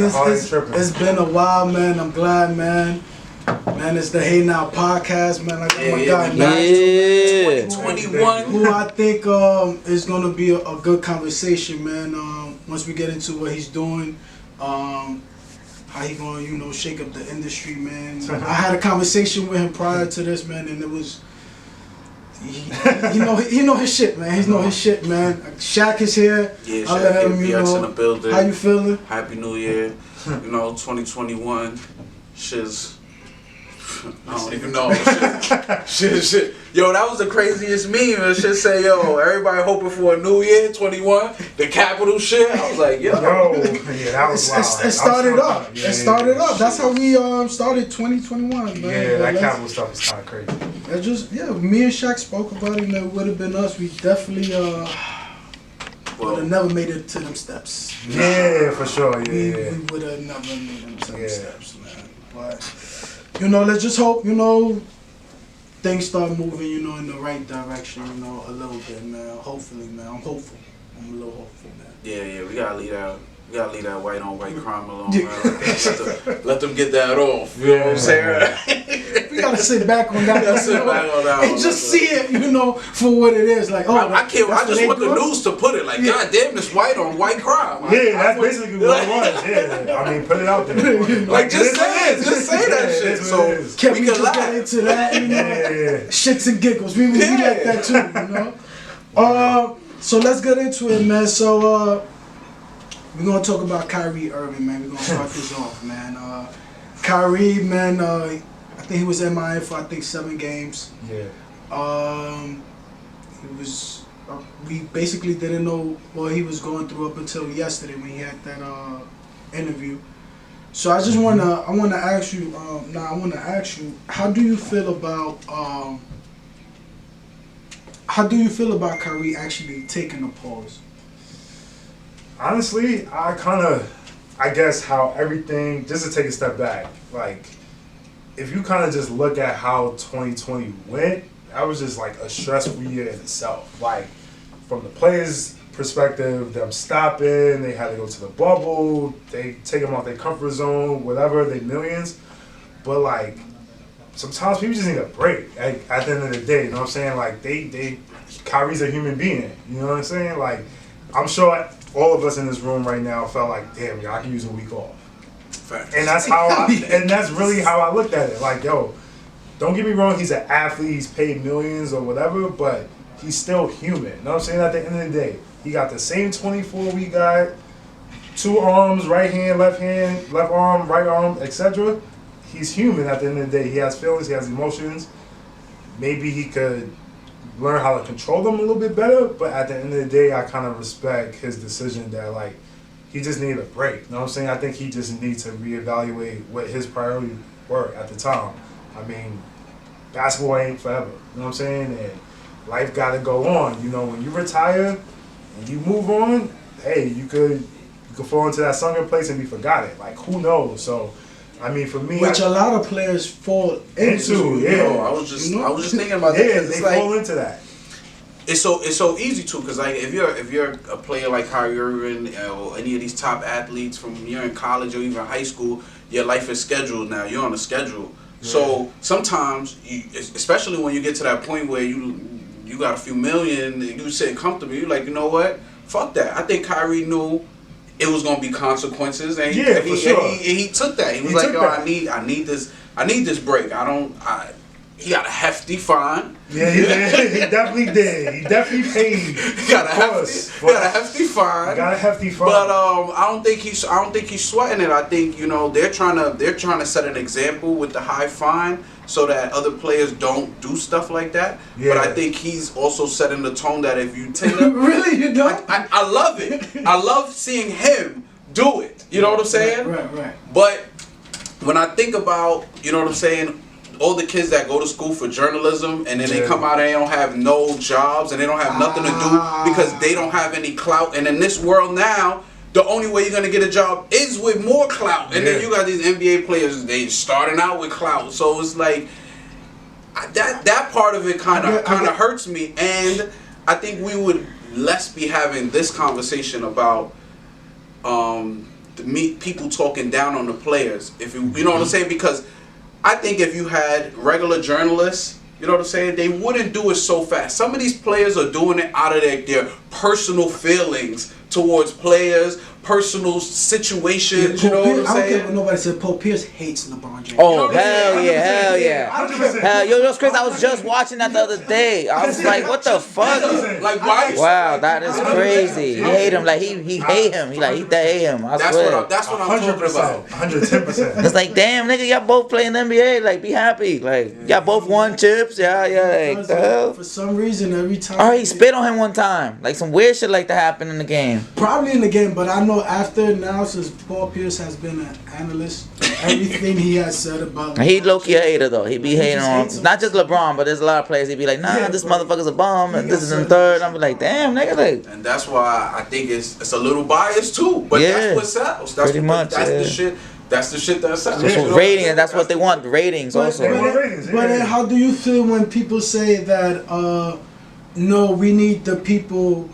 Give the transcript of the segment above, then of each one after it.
it's been a while, man. I'm glad, man. Man, it's the Hey Now podcast, man. I got my guy Nigel, 21, who I think is gonna be a good conversation, man. Once we get into what he's doing, how he gonna shake up the industry, man. I had a conversation with him prior to this, man, and it was. He know his shit, man. He know his shit, man. Shaq is here. Yeah, Shaq in the building. How you feeling? Happy New Year. 2021. Shit's. I don't even know. Shit. Yo, that was the craziest meme. Shit say, yo, everybody hoping for a new year, 21. The capital shit. I was like, yo. Yeah, that was wild. It started up. It started up. That's how we started 2021, man. Yeah, that capital stuff is kind of crazy. It just, me and Shaq spoke about it, and it would have been us. We definitely would have never made it to them steps. Yeah, for sure. We would have never made it to them steps, man. But let's just hope, things start moving, in the right direction, a little bit, man. Hopefully, man. I'm hopeful. I'm a little hopeful, man. Yeah, we gotta leave that white on white crime alone, man. Let them get that off. You know what I'm saying? We gotta sit back on that. And just see it, for what it is. Like, I just want the news to put it like, God damn, it's white on white crime. Yeah, that's basically what it was. Yeah, I mean, put it out there. Just say that shit. So can we just get into that? Shits and giggles. We like that too. So let's get into it, man. So we're gonna talk about Kyrie Irving, man. We're gonna start this off, man. Kyrie, man. I think he was MIA for 7 games. Yeah. He was. We basically didn't know what he was going through up until yesterday when he had that interview. So I just wanna ask you. How do you feel about Kyrie actually taking a pause? Honestly, I guess how everything, just to take a step back, like, if you kind of just look at how 2020 went, that was just like a stressful year in itself. Like, from the players' perspective, them stopping, they had to go to the bubble, they take them off their comfort zone, whatever, they millions. But like, sometimes people just need a break at the end of the day, you know what I'm saying? Like, Kyrie's a human being, you know what I'm saying? Like, I'm sure all of us in this room right now felt like, damn, I can use a week off. Facts. And that's really how I looked at it. Like, yo, don't get me wrong, he's an athlete, he's paid millions or whatever, but he's still human. You know what I'm saying? At the end of the day, he got the same 24 we got, 2 arms, right hand, left arm, right arm, etc. He's human at the end of the day. He has feelings, he has emotions. Maybe he could learn how to control them a little bit better, but at the end of the day, I kind of respect his decision that, like, he just needed a break. You know what I'm saying? I think he just needs to reevaluate what his priorities were at the time. I mean, basketball ain't forever. You know what I'm saying? And life got to go on. When you retire and you move on, hey, you could fall into that sunken place and be forgotten. Like, who knows? So, I mean, for me, a lot of players fall into. Yeah, I was just thinking about that. Yeah, they fall into that. It's so easy to, because like if you're a player like Kyrie Irving or any of these top athletes from you're in college or even high school, your life is scheduled now. You're on a schedule. Yeah. So sometimes, especially when you get to that point where you got a few million, and you sitting comfortably, you're like, you know what? Fuck that. I think Kyrie knew it was gonna be consequences, and he took that. He was like, yo, I need this break. He got a hefty fine. Yeah, he definitely did. He definitely paid. He got a hefty fine. But I don't think he's sweating it. I think they're trying to set an example with the high fine so that other players don't do stuff like that. Yeah. But I think he's also setting the tone that if you take it, really, you don't. I love it. I love seeing him do it. You know what I'm saying? Right. But when I think about, you know what I'm saying, all the kids that go to school for journalism and then they come out and they don't have no jobs and they don't have nothing to do because they don't have any clout. And in this world now, the only way you're gonna get a job is with more clout. And then you got these NBA players, they starting out with clout. So it's like that part of it kind of hurts me. And I think we would less be having this conversation about meet people talking down on the players. If you know what I'm saying, because I think if you had regular journalists, you know what I'm saying, they wouldn't do it so fast. Some of these players are doing it out of their personal feelings towards players, personal situations. You know what I'm I don't care saying? what nobody said. Paul Pierce hates LeBron James. Oh, You know what I'm hell saying? yeah, hell yeah. 100%. Hell, yo, it's crazy. I was just watching that the other day. I was like, what the fuck? Like, why? Wow, that is crazy. He hate him like he hate him. He hate him. I swear. That's what I'm talking about. 110%. It's like, damn, nigga, y'all both play in the NBA. Like, be happy. Like, y'all both won chips. Yeah. Like, the hell? For some reason, every time. Oh, he spit on him one time. Like, some weird shit like that happened in the game. Probably in the game, but I know after now, since Paul Pierce has been an analyst, everything he has said about. He low-key a hater, though. He be hating just on, hates him. not just LeBron, but there's a lot of players. He be like, nah, Yeah, this but motherfucker's a bum, and he this got is in certain- third. I'm like, damn, nigga, like. And that's why I think it's a little biased too. But Yeah, that's what sells. That's pretty what, much, That's yeah. the shit. That's the shit that sells. That's You know what what I'm rating, saying? and that's what they want, ratings also. They want ratings, But then yeah. how do you feel when people say that, no, we need the people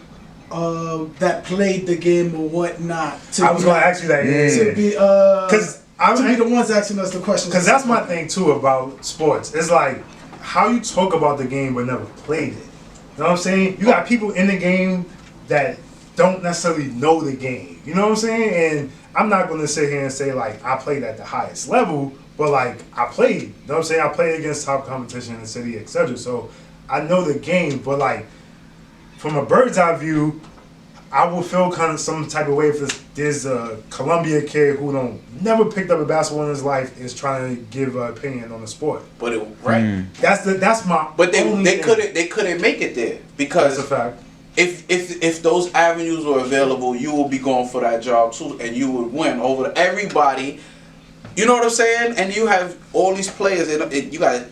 that played the game or whatnot to I was be, going to ask you that. to be, to be the ones asking us the questions. Because that's my thing too about sports. It's like how you talk about the game but never played it. You know what I'm saying? You got people in the game that don't necessarily know the game. You know what I'm saying? And I'm not going to sit here and say like I played at the highest level, but like I played. You know what I'm saying? I played against top competition in the city, etc. So I know the game, but like from a bird's eye view, I will feel kind of some type of way if there's a Columbia kid who never picked up a basketball in his life is trying to give an opinion on the sport. But it right. That's my. But only they thing. couldn't make it there That's because a fact. if those avenues were available, you would be going for that job too, and you would win over everybody. You know what I'm saying? And you have all these players. You got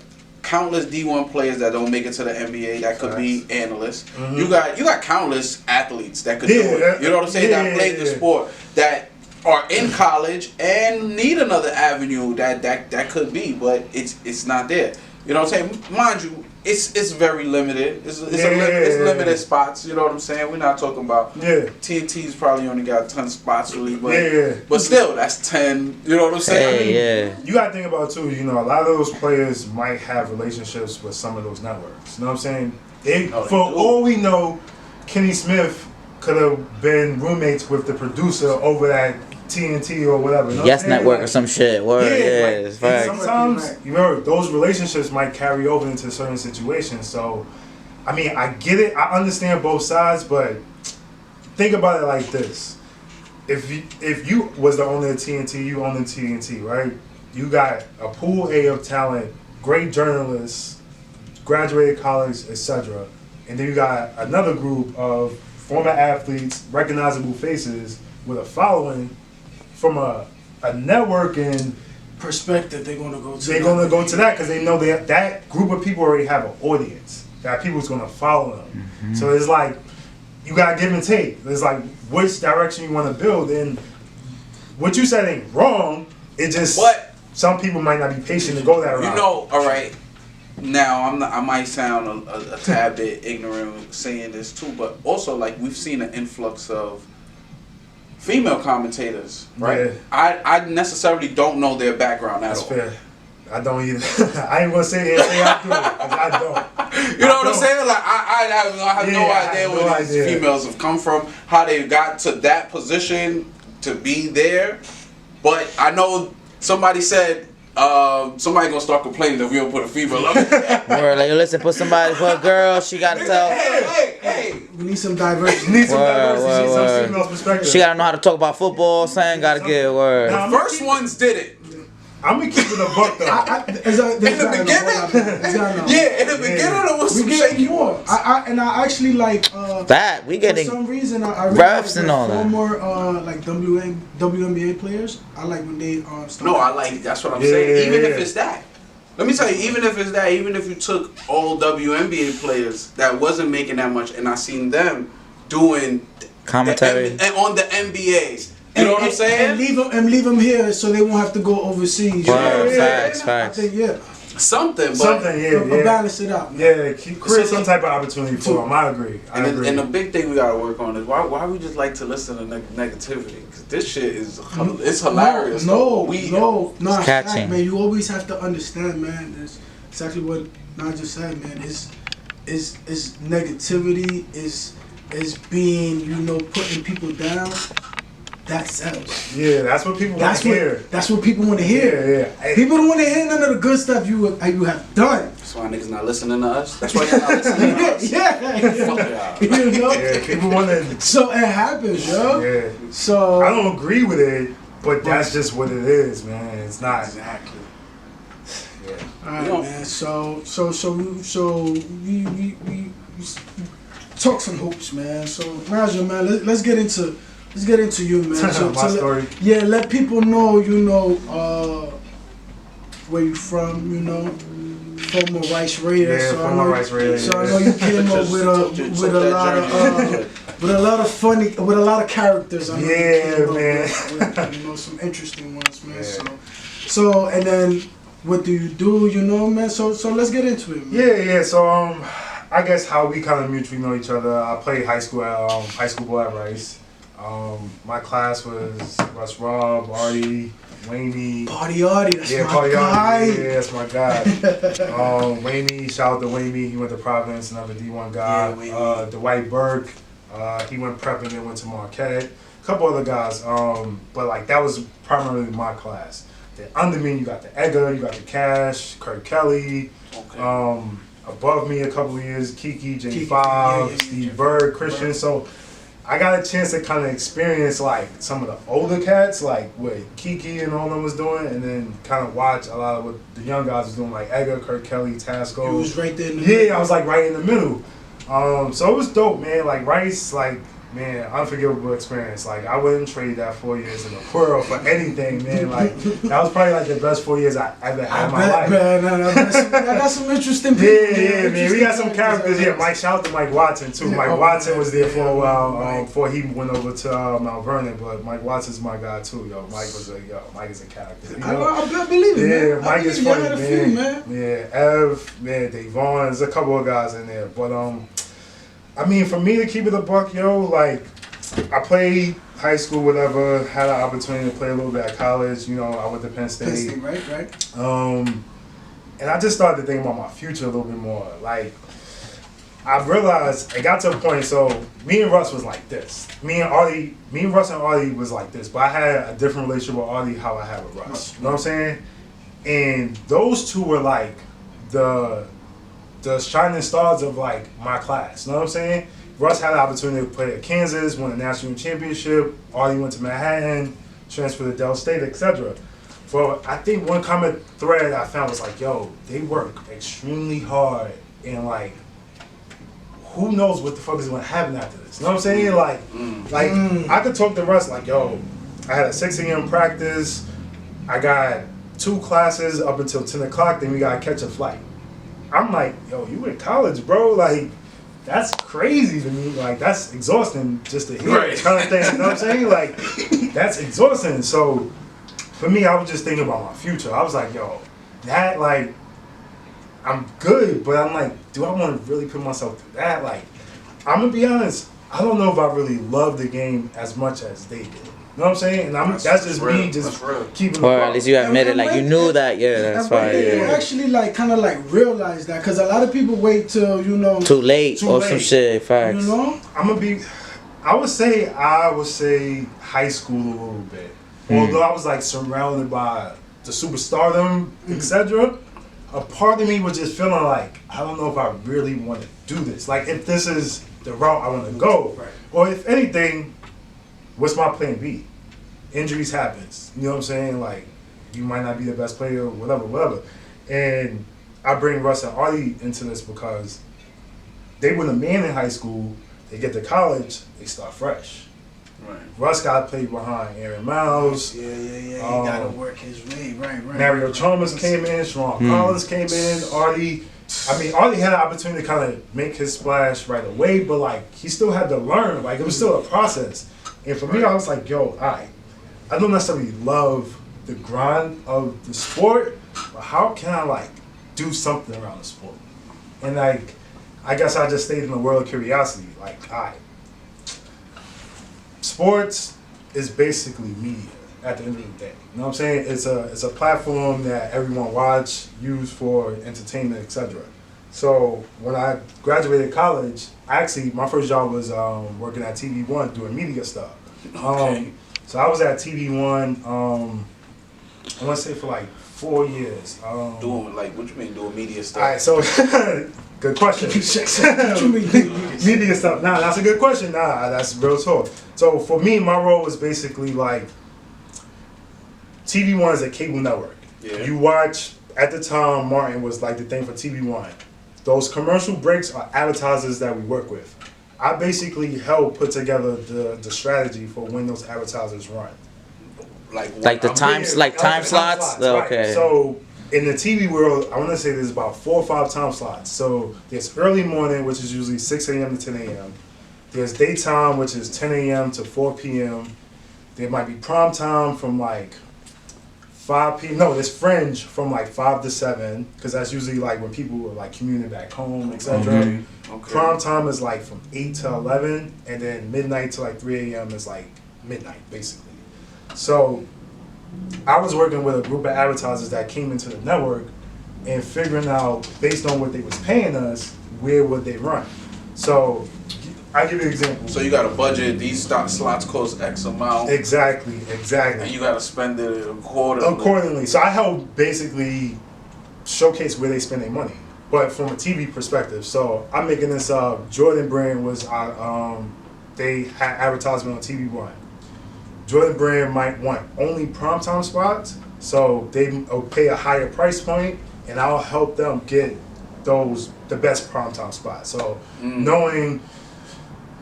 countless D1 players that don't make it to the NBA that could be analysts. Mm-hmm. You got countless athletes that could do it. You know what I'm saying? That played the sport that are in college and need another avenue that could be, but it's not there. You know what I'm saying? Mind you, it's very limited. It's limited spots. You know what I'm saying? We're not talking about TNT's probably only got 10 spots really, but still that's 10. You know what I'm saying? Hey, yeah. You gotta think about too. You know, a lot of those players might have relationships with some of those networks. You know what I'm saying? They For all we know, Kenny Smith could have been roommates with the producer over at TNT or whatever. You know Yes what I'm saying? Network or some shit. Word, yeah, it's and right. sometimes you know those relationships might carry over into certain situations. So, I mean, I get it. I understand both sides, but think about it like this: if you was the owner of TNT, you own the TNT, right? You got a pool A of talent, great journalists, graduated college, etc. And then you got another group of former athletes, recognizable faces with a following from a networking perspective, they're gonna go to. they're going to go to that because they know that group of people already have an audience. That people's going to follow them. Mm-hmm. So it's like you got to give and take. It's like which direction you want to build. And what you said ain't wrong. It just some people might not be patient to go that route. You know, all right. Now I might sound a tad bit ignorant saying this too, but also like we've seen an influx of female commentators, right? Yeah. I necessarily don't know their background at That's all. fair. I don't either. I ain't gonna say I do, 'cause I don't. You know what I'm saying? Like I have no idea no where these idea. females have come from, how they got to that position to be there. But I know somebody said somebody gonna start complaining if we don't put a female up. Word, like, listen, put a girl, she gotta tell. Hey. We need some diversity. Need some Word, diversity, word, some word. female perspective. She gotta know how to talk about football, saying gotta get word. Nah, The first ones did it. I'm gonna keep it a buck though. In the beginning there was some we shaky get more. ones. I actually like That we for getting some reason I really refs like and all that. former like WNBA players. I like when they start. No, I like that's what I'm Yeah, saying. Even yeah. if it's that. Let me tell you, even if it's that, even if you took all WNBA players that wasn't making that much and I seen them doing Commentary. and on the NBA. You know what I'm saying? And leave them here so they won't have to go overseas. Word, Yeah. facts. I think something, but something, yeah. balance it out. Man. Yeah, create some type of opportunity for them. I agree. And the big thing we gotta work on is why we just like to listen to negativity, because this shit is it's hilarious. No, it's catching. Man, you always have to understand, man. That's exactly what Nigel said, man. Is negativity, is being, putting people down. That sells. Yeah, that's what people want to hear. That's what people want to hear. Yeah. People don't want to hear none of the good stuff you have done. That's why niggas not listening to us. That's why y'all not listening to us. Yeah. Fuck y'all. Yeah, people want to. So it happens, yo. Yeah. So I don't agree with it, but that's just what it is, man. It's not. Exactly. Yeah. All right, man. So we talk some hoops, man. So Nigel, man, let's get into you, man. So, My story. Let people know, where you from, former Rice Raider. Yeah, so former Rice Raider. So I know you came up with a lot of funny, with a lot of characters. I know you came up man. with, some interesting ones, man. Yeah. So and then what do you do, man? So let's get into it, man. Yeah. So I guess how we kind of mutually know each other. I played high school ball at Rice. My class was Russ, Rob, Artie, Wayne. Party Artie, that's my Party guy. Artie, yeah, that's my guy. Wayne, shout out to Wayne. He went to Providence, another D1 guy. Yeah, Dwight Burke, he went prep and then went to Marquette. A couple other guys, but like that was primarily my class. Then under me, you got the Edgar, you got the Cash, Kirk Kelly. Okay. Above me, a couple of years, Kiki, J5, Steve Bird, Christian. Bird. So I got a chance to kind of experience like some of the older cats, like what Kiki and all them was doing, and then kind of watch a lot of what the young guys was doing, like Edgar, Kirk Kelly, Tasco. You was right there in the middle. Yeah, I was like right in the middle. So it was dope, man. Like Rice, like, man, unforgettable experience. Like I wouldn't trade that 4 years in the world for anything, man. Like that was probably like the best 4 years I ever had in my life. Man, I got some interesting people. Yeah, man. We got some characters here. Mike, shout out to Mike Watson too. Mike Watson was there for a while before he went over to Mount Vernon. But Mike Watson's my guy too, yo. Mike is a character. I believe it, man. Yeah, Mike is funny, man. Yeah, Ev, man, Davon. There's a couple of guys in there, but I mean, for me to keep it a buck, yo, like, I played high school, whatever, had an opportunity to play a little bit at college, I went to Penn State. Penn State, right. And I just started to think about my future a little bit more. Like, I realized, it got to a point, so me and Russ was like this. Me and Russ and Artie was like this, but I had a different relationship with Artie how I had with Russ. You know what I'm saying? And those two were like the shining stars of like my class, you know what I'm saying? Russ had the opportunity to play at Kansas, won a national championship. Artie went to Manhattan, transferred to Del State, etc. But I think one common thread I found was like, yo, they work extremely hard, and like, who knows what the fuck is gonna happen after this? You know what I'm saying? Like, I could talk to Russ like, yo, I had a 6 a.m. practice, I got 2 classes up until 10 o'clock, then we gotta catch a flight. I'm like, yo, you in college, bro? Like, that's crazy to me. Like, that's exhausting just to hear kind of thing. You know what I'm saying? Like, that's exhausting. So, for me, I was just thinking about my future. I was like, yo, that, like, I'm good, but I'm like, do I want to really put myself through that? Like, I'm going to be honest, I don't know if I really love the game as much as they did. You know what I'm saying? And that's just me just keeping Or at least you admit it, like you knew that, that's fine. You actually like kind of like realize that, because a lot of people wait till too late or some shit. Facts. I would say high school a little bit. Although I was like surrounded by the superstardom, etc. A part of me was just feeling like, I don't know if I really want to do this. Like, if this is the route I want to go, or if anything, what's my plan B? Injuries happens. You know what I'm saying? Like, you might not be the best player, whatever. And I bring Russ and Artie into this because they were the man in high school. They get to college, they start fresh. Right. Russ got played behind Aaron Miles. Yeah. He got to work his way. Right. Mario Chalmers came in. Sharon Collins came in. Artie had an opportunity to kind of make his splash right away, but like, he still had to learn. Like, it was still a process. And for me, I was like, yo, I don't necessarily love the grind of the sport, but how can I like do something around the sport. And like, I guess I just stayed in the world of curiosity. Like, alright, sports is basically media at the end of the day. You know what I'm saying? It's a platform that everyone watch, use for entertainment, etc. So when I graduated college, actually my first job was working at TV One doing media stuff. Okay. So I was at TV One. I want to say for like 4 years. Doing like what you mean doing media stuff? All right, so good question. What you mean? Media stuff. Nah, that's a good question. Nah, that's real talk. So for me, my role was basically like TV One is a cable network. Yeah. You watch at the time. Martin was like the thing for TV One. Those commercial breaks are advertisers that we work with. I basically help put together the strategy for when those advertisers run. Like the times, like time slots. Right. Okay. So in the TV world, I want to say there's about 4 or 5 time slots. So there's early morning, which is usually 6 a.m. to 10 a.m. There's daytime, which is 10 a.m. to 4 p.m. There might be prime time from like 5 p.m. No, there's fringe from like 5 to 7, because that's usually like when people are like commuting back home, etc. Okay. Prime time is like from 8 to 11, and then midnight to like 3 a.m. is like midnight, basically. So I was working with a group of advertisers that came into the network and figuring out, based on what they was paying us, where would they run. So I'll give you an example. So you got a budget, these slots cost X amount. Exactly. And you got to spend it accordingly. So I help basically showcase where they spend their money, but from a TV perspective. So I'm making this up. Jordan Brand was, they had advertisement on TV One. Jordan Brand might want only primetime spots, so they will pay a higher price point, and I'll help them get the best primetime spots. So knowing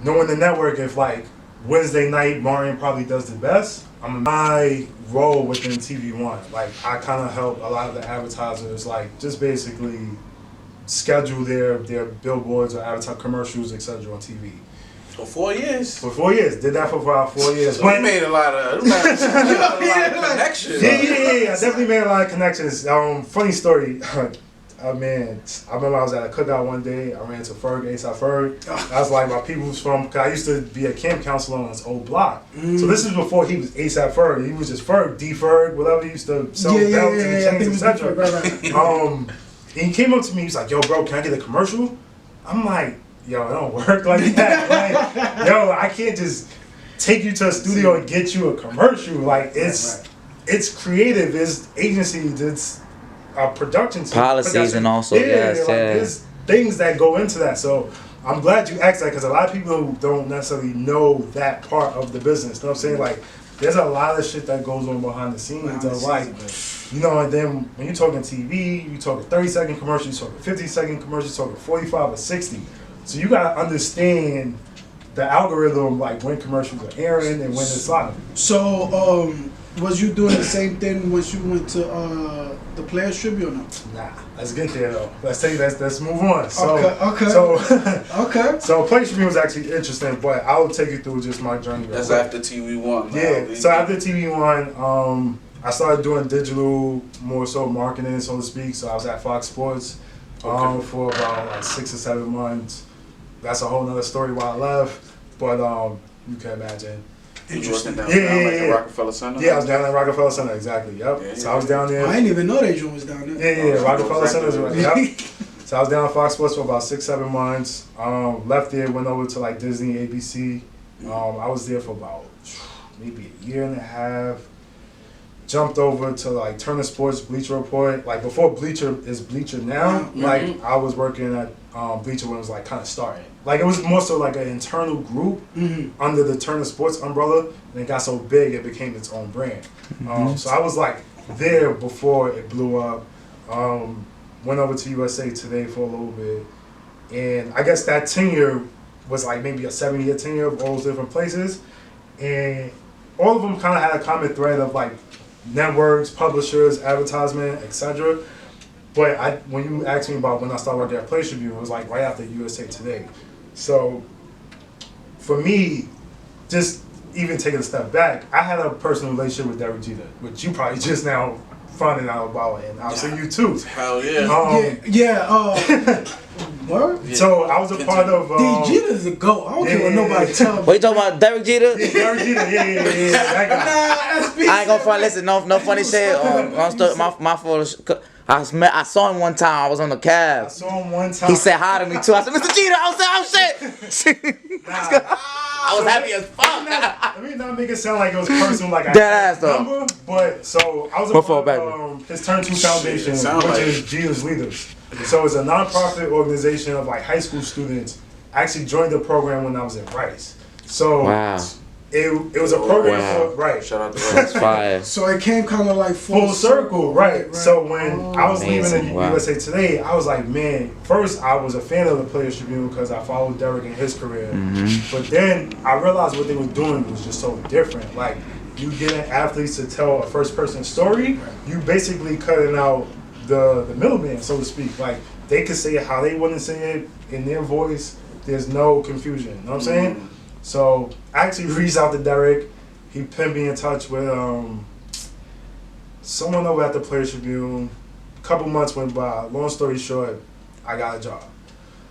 the network, if like Wednesday night Martin probably does the best, my role within TV One, like I kind of help a lot of the advertisers, like just basically schedule their billboards or advertise commercials, etc. on TV. For 4 years. For 4 years, did that for about 4 years. So we made a lot of connections. Yeah. I definitely made a lot of connections. Funny story. Man, I remember I was at a cookout one day. I ran into Ferg, ASAP Ferg. I was like, my people's from, cause I used to be a camp counselor on this old block. So this is before he was ASAP Ferg. He was just Ferg, D Ferg, whatever. He used to sell belts and chains, etc. And he came up to me. He's like, "Yo, bro, can I get a commercial?" I'm like, "Yo, it don't work like that. Like, yo, I can't just take you to a studio and get you a commercial. Like, it's creative. It's agency. It's production team. Policies and also, there's things that go into that. So I'm glad you asked that, because a lot of people don't necessarily know that part of the business. You know what I'm saying? Like, there's a lot of shit that goes on behind the scenes of like, you know, and then when you're talking TV, you talking 30-second commercial, you talking 50-second commercial, you talking 45 or 60. So you gotta understand the algorithm, like when commercials are airing and when it's live. So, was you doing the same thing once you went to the Players Tribute or not? Nah, let's get there though. Let's move on. So, okay. So, okay. So Players Tribute was actually interesting, but I'll take you through just my journey. That's after TV One. Yeah. So after TV One, I started doing digital, more so marketing, so to speak. So I was at Fox Sports for about like 6 or 7 months. That's a whole nother story why I left, but you can imagine. Interesting. Down Yeah. Rockefeller Center? Yeah, I was down at Rockefeller Center, exactly, yep. Yeah, so I was down there. I didn't even know that joint was down there. Yeah, Rockefeller Center is right, yep. So I was down at Fox Sports for about 6, 7 months. Left there, went over to like Disney, ABC. I was there for about maybe a year and a half. Jumped over to like Turner Sports, Bleacher Report. Like before Bleacher is Bleacher now, like I was working at Bleacher when it was like kind of starting. Like it was more so like an internal group under the Turner Sports umbrella, and it got so big it became its own brand. So I was like there before it blew up. Went over to USA Today for a little bit, and I guess that tenure was like maybe a 7-year tenure of all those different places, and all of them kind of had a common thread of like networks, publishers, advertisement, etc. But when you asked me about when I started working at Players Tribute, it was like right after USA Today. So for me, just even taking a step back, I had a personal relationship with Derek Jeter, which you probably just now finding out about, and obviously you too. Hell yeah. Word? Yeah. So I was a part of. Jeter's a GOAT. I don't care what nobody tell me. What you talking about, Derek Jeter? Derek Jeter, yeah. That guy. Nah, I ain't gonna front. Listen, no funny shit. My fault. I saw him one time. I was on the I cab. saw him one time. He said hi to me too. I said, Mr. Jeter. I said, oh shit. I was happy as fuck. Let me not make it sound like it was personal, like I Dead ass, had a though. number, but so I was a My fault, part of his Turn 2 Foundation, sound which like is Jeter's Leaders. So it's a nonprofit organization of like high school students. I actually joined the program when I was at Rice. So Wow. it was a program for Rice. Shout out to That's Rice. fire. So it came kind of like Full circle, right. So when I was leaving Amazing, the wow. USA Today, I was like, man, first I was a fan of the Players Tribune because I followed Derek in his career. But then I realized what they were doing was just so different. Like, you getting athletes to tell a first person story, you basically cutting out the middleman, so to speak. Like, they could say it how they want to say it in their voice. There's no confusion. You know what I'm saying? So I actually reached out to Derek. He put me in touch with someone over at the Players Tribune. A couple months went by. Long story short, I got a job.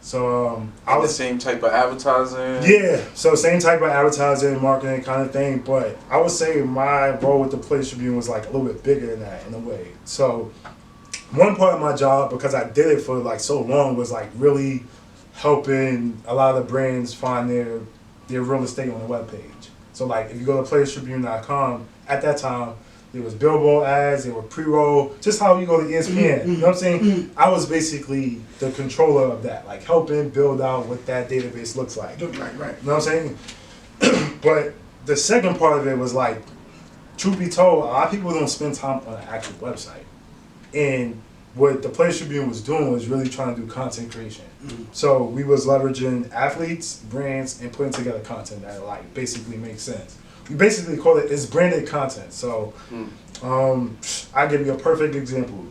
So I The was same type of advertising. yeah. So same type of advertising, marketing kind of thing. But I would say my role with the Players Tribune was like a little bit bigger than that in a way. So one part of my job, because I did it for like so long, was like really helping a lot of the brands find their real estate on the webpage. So like if you go to playerstribune.com, at that time there was billboard ads, there were pre-roll, just how you go to ESPN. You know what I'm saying? I was basically the controller of that, like helping build out what that database looks like. Right. You know what I'm saying? But the second part of it was like, truth be told, a lot of people don't spend time on an actual website. And what the Players Tribune was doing was really trying to do content creation. So we was leveraging athletes, brands, and putting together content that like basically makes sense. We basically call it's branded content. So I'll give you a perfect example.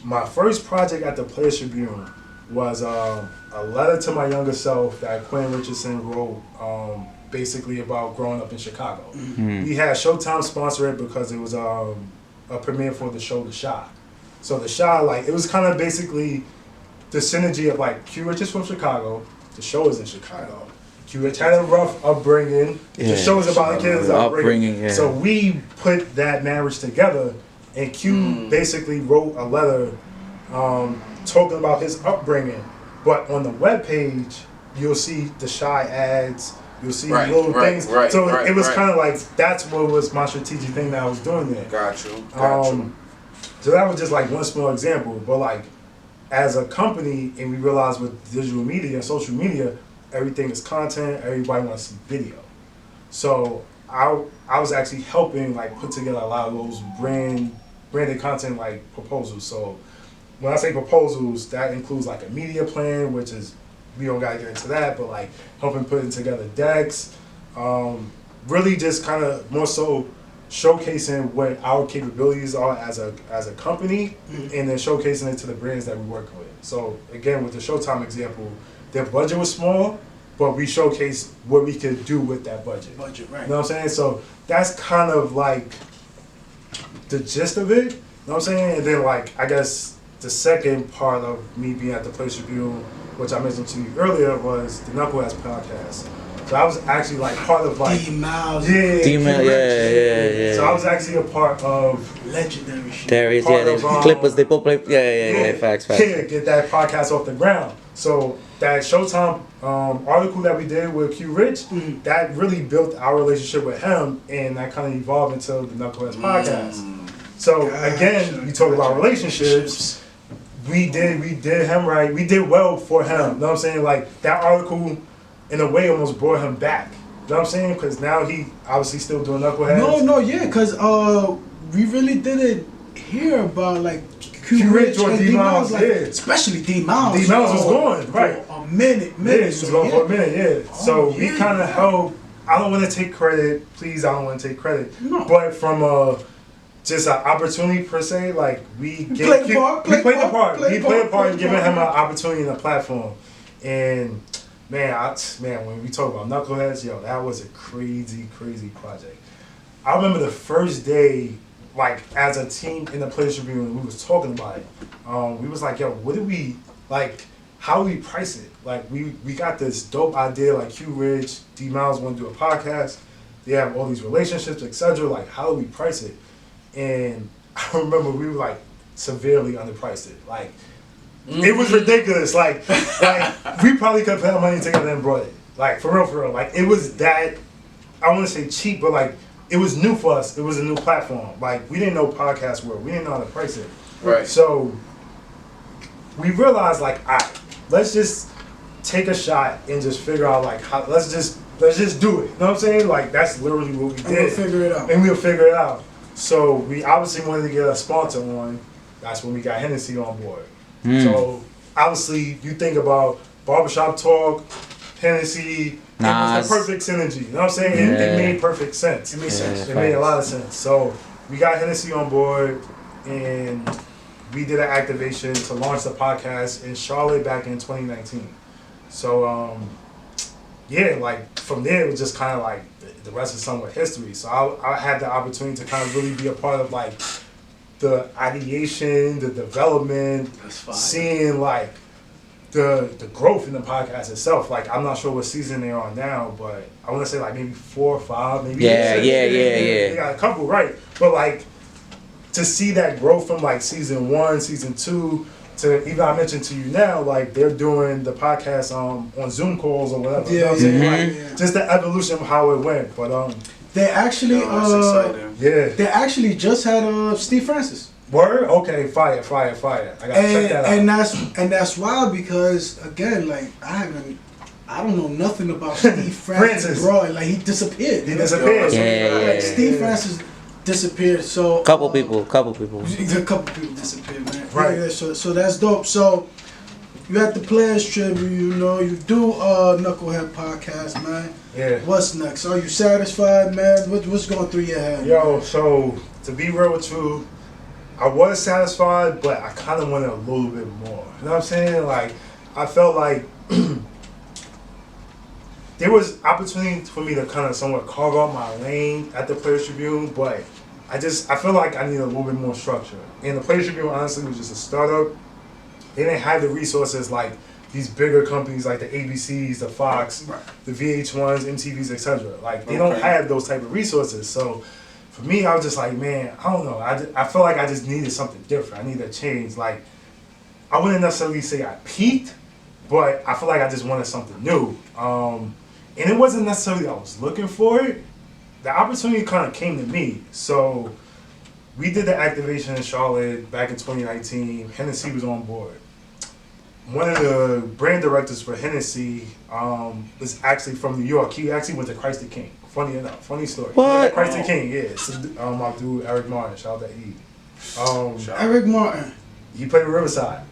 My first project at the Players Tribune was a letter to my younger self that Quinn Richardson wrote basically about growing up in Chicago. We had Showtime sponsor it because it was a premiere for the show The Chi. So The Chi, like, it was kind of basically the synergy of like Q Rich is from Chicago, the show is in Chicago. Q Rich had a rough upbringing. The show is about the kids' upbringing. Yeah. So we put that marriage together, and Q basically wrote a letter talking about his upbringing. But on the webpage, you'll see The Chi ads. You'll see little things. So it was kind of like, that's what was my strategic thing that I was doing there. Got you. So that was just like one small example. But like, as a company, and we realized with digital media and social media, everything is content. Everybody wants to see video. So I was actually helping like put together a lot of those branded content like proposals. So when I say proposals, that includes like a media plan, which is, we don't gotta get into that, but like helping putting together decks, really just kind of more so showcasing what our capabilities are as a company, and then showcasing it to the brands that we work with. So again, with the Showtime example, their budget was small, but we showcased what we could do with that budget. Right. You know what I'm saying? So that's kind of like the gist of it. You know what I'm saying? And then like, I guess the second part of me being at the Players Tribune, which I mentioned to you earlier, was the Knucklehead podcast. So I was actually like part of like D-Miles. Yeah. So I was actually a part of Legendary shit. There is, they Clippers, they both play. Yeah, facts. Yeah, get that podcast off the ground. So that Showtime article that we did with Q Rich, that really built our relationship with him, and that kind of evolved into the Knucklehead podcast. So again, you talk about relationships. We did him right. We did well for him. You know what I'm saying? Like, that article, in a way, almost brought him back. You know what I'm saying? Because now he obviously still doing Knuckleheads. Because we really didn't hear about like Q Rich or and D-Miles, like, especially D-Miles. D-Miles was gone, right? For a minute. He was gone for a minute, yeah. So we kind of held, I don't want to take credit, please, I don't want to take credit. No. But from just an opportunity per se, like we played the part in giving him an opportunity and a platform. And man, when we talk about Knuckleheads, yo, that was a crazy project. I remember the first day like as a team in the Players Tribune, we was talking about it. We was like, yo, what do we like? How do we price it? Like we got this dope idea. Like Q Ridge, D Miles want to do a podcast. They have all these relationships, etc. Like how do we price it? And I remember we were like severely underpriced it. Like it was ridiculous. Like we probably could have put our money together and brought it. Like for real. Like it was that. I want to say cheap, but like it was new for us. It was a new platform. Like we didn't know podcasts were. We didn't know how to price it. Right. So we realized like, all right, let's just take a shot and just figure out like how. Let's just do it. You know what I'm saying? Like that's literally what we did. And we'll figure it out. And we'll figure it out. So we obviously wanted to get a sponsor on. That's when we got Hennessy on board. So obviously you think about barbershop talk, Hennessy. It was the perfect synergy. You know what I'm saying? It made perfect sense. It made sense. It made a lot of sense. So we got Hennessy on board, and we did an activation to launch the podcast in Charlotte back in 2019. So yeah, like from there it was just kind of like the rest is somewhat history. So I had the opportunity to kind of really be a part of like the ideation, the development, seeing like the growth in the podcast itself. Like I'm not sure what season they're on now, but I want to say like maybe 4 or 5, maybe. Yeah. They got a couple, right? But like to see that growth from like season 1, season 2 to even I mentioned to you now, like they're doing the podcast on Zoom calls or whatever. You know what I'm saying? Like, just the evolution of how it went. But they actually they actually just had Steve Francis. Word? Okay, fire. I gotta check that out. And that's wild because again, like I don't know nothing about Steve Francis, bro. Like he disappeared. Yeah. Like Steve Francis disappeared. So Couple people. A couple people disappeared, man. Right. Yeah, so that's dope. So you at the Players Tribune, you know, you do Knucklehead podcast, man. Yeah. What's next? Are you satisfied, man? What's going through your head? Yo, so to be real with you, I was satisfied, but I kind of wanted a little bit more. You know what I'm saying? Like, I felt like there was opportunity for me to kind of somewhat carve out my lane at the Players Tribune, but I feel like I need a little bit more structure. And the Players Tribune, honestly, was just a startup. They didn't have the resources like these bigger companies like the ABCs, the Fox, the VH1s, MTVs, etc. Like, they don't have those type of resources. So for me, I was just like, man, I don't know. I felt like I just needed something different. I needed a change. Like, I wouldn't necessarily say I peaked, but I feel like I just wanted something new. And it wasn't necessarily I was looking for it. The opportunity kind of came to me. So we did the activation in Charlotte back in 2019. Hennessy was on board. One of the brand directors for Hennessy was actually from New York. He actually went to Christ the King. Funny enough, funny story. What? Christ the King, yeah. So, my dude Eric Martin, shout out to E. Eric Martin. He played with Riverside.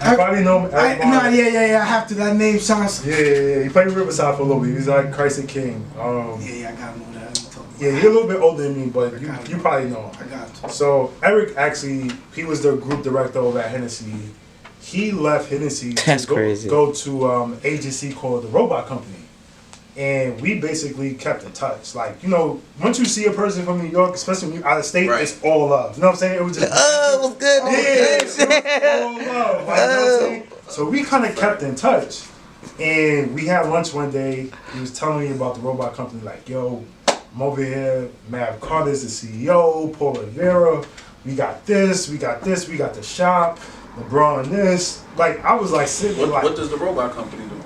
You probably know him, Eric Martin. No, yeah. I have to. That name sounds. Yeah. He played with Riverside for a little bit. He was like Christ the King. I gotta know that. Yeah, you're a little bit older than me, but you probably know him. I got to. So Eric actually, he was the group director over at Hennessy. He left Hennessy to go to agency called the Robot Company. And we basically kept in touch. Like, you know, once you see a person from New York, especially when you're out of state, it's all love. You know what I'm saying? It was just... Oh, it was good. It was all love. Like, you know what I'm saying? So we kind of kept in touch. And we had lunch one day. He was telling me about the Robot Company. Like, yo, I'm over here. Maverick Carter is the CEO. Paul Rivera. We got this. We got the shop. LeBron this. Like, I was like sitting like... What does the Robot Company do?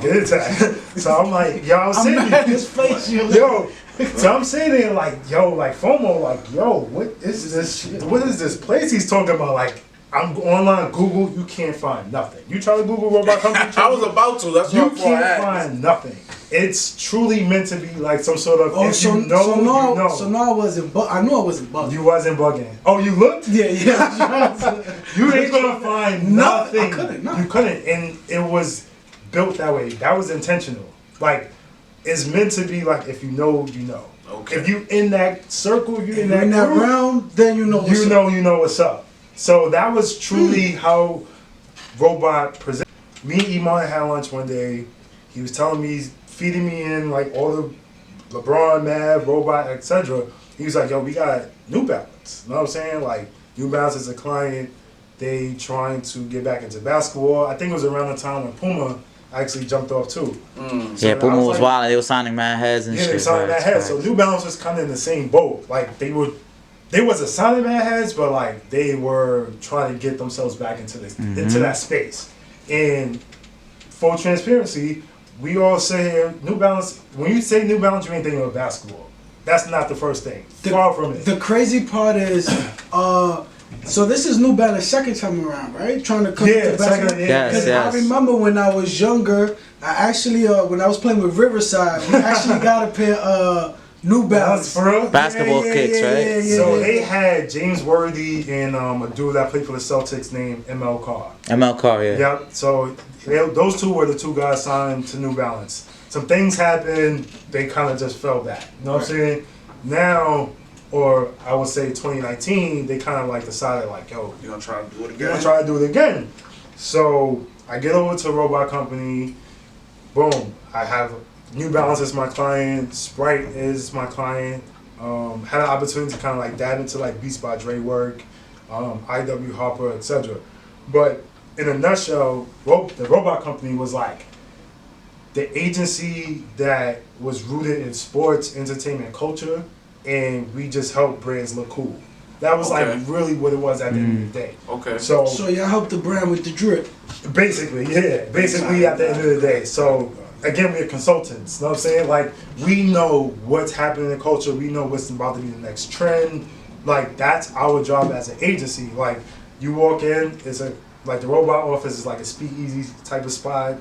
Get it to. So I'm like, yo, I was sitting there. His face, yo. So I'm sitting there like, yo, like FOMO, like, yo, what is this shit? What is this place he's talking about? Like, I'm online, Google, you can't find nothing. You try to Google Robot Company? I was about to. That's you what can't find nothing. It's truly meant to be like some sort of. So now I wasn't. I knew I wasn't bugging. You wasn't bugging. Oh, you looked? Yeah. You ain't gonna find nothing. I couldn't. No. You couldn't, and it was built that way. That was intentional. Like, it's meant to be like, if you know, you know. Okay. If you in that circle, you in that group, realm, then you know what's up. So that was truly how Robot presented. Me and Iman had lunch one day. He was telling me, feeding me in like all the LeBron, Mav, Robot, etc. He was like, yo, we got New Balance. You know what I'm saying? Like, New Balance is a client. They trying to get back into basketball. I think it was around the time when Puma actually jumped off too. Yeah, Puma was wild. They were signing mad heads and shit. Yeah, they signed mad heads. So New Balance was kind of in the same boat. Like, they wasn't signing mad heads, but like they were trying to get themselves back into into that space. And full transparency, we all say New Balance. When you say New Balance, you ain't thinking of basketball. That's not the first thing. Far from it. The crazy part is, so this is New Balance second time around, right? Trying to come to basketball. Yes. I remember when I was younger, I actually when I was playing with Riverside, we actually got a pair of New Balance for real? Basketball kicks, right? So they had James Worthy and a dude that played for the Celtics named ML Carr. ML Carr, yeah. Yep. So those two were the two guys signed to New Balance. Some things happened, they kind of just fell back. You know what I'm saying? Now, or I would say 2019, they kind of like decided like, yo, You gonna try to do it again? you're gonna try to do it again. So I get over to Robot Company. Boom. I have New Balance as my client. Sprite is my client. Had an opportunity to kind of like dab into like Beats by Dre work, IW Harper, etc. But in a nutshell, the Robot Company was like the agency that was rooted in sports, entertainment, culture, and we just helped brands look cool. That was like really what it was at the end of the day. Okay. So y'all helped the brand with the drip. basically, yeah. Basically at the end of the day. So again, we're consultants. You know what I'm saying? Like, we know what's happening in culture. We know what's about to be the next trend. Like, that's our job as an agency. Like, you walk in, like the robot office is like a speakeasy type of spot.